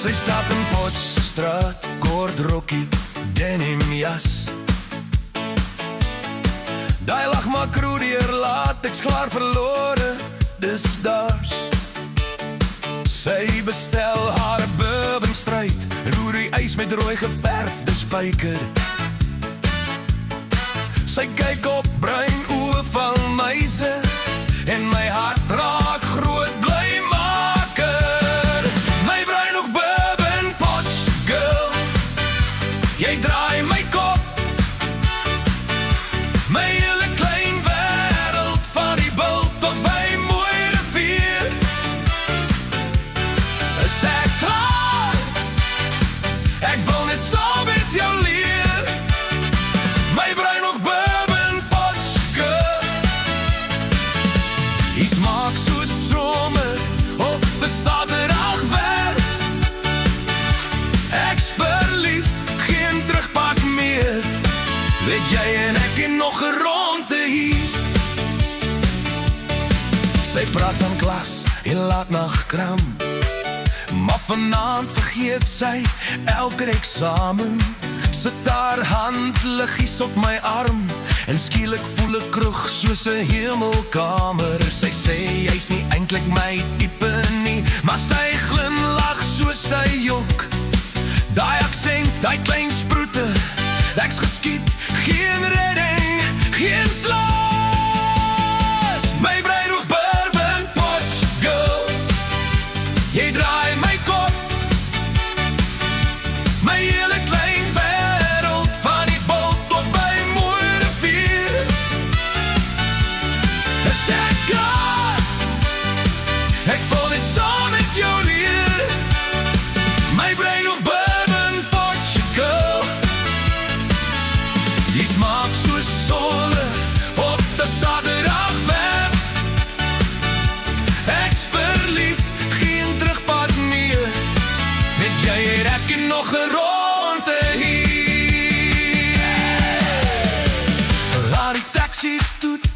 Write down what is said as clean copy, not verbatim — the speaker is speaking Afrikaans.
Sy stap in Potchefstroom, kort rokkie, denim jas. Daai lag maar kroedier, laat ek's klaar verlore, dis daars. Sy bestel haar bourbon stryd, roer die ys met rooi geverfde spyker. Sy kyk op bruin oë van meise, en my hart raak groot blymaker. My bruin nog bourbon potch, girl, jy draai my kop. My hele klein wêreld, van die bult tot by Mooi Rivier. Is ek klaar? Ek wil net saam met jou leer. My bruin nog bourbon potch, girl. Die smaak soos somer op 'n Saterdagwerf. Ek's verlief, geen terugpak meer. Weet jy en ek en nog 'n ronde hier. Sy praat van klas en laatnagkram, maar vanaand vergeet sy elke eksamen. Sit haar hand liggies op my arm, en skielik voel ek kroeg soos 'n hemelkamer. Sy sê jy's nie eintlik my tipe nie, maar sy glimlag soos sy jok. Daai aksent, daai klein sproete, ek's geskiet, geen redding, geen slaas. My brein nog bourbon potch, girl, jy draai my kop. My hele klein wêreld, van die bult tot by Mooi Rivier. Is ek klaar? Ek wil net saam met jou leer. My brein nog bourbon potch, girl. Die smaak soos sonne op 'n Saterdagwerf. Ek's verlief, geen terugpad meer. Met jy en ek en nog 'n ronde hier. Laat die taxi stoet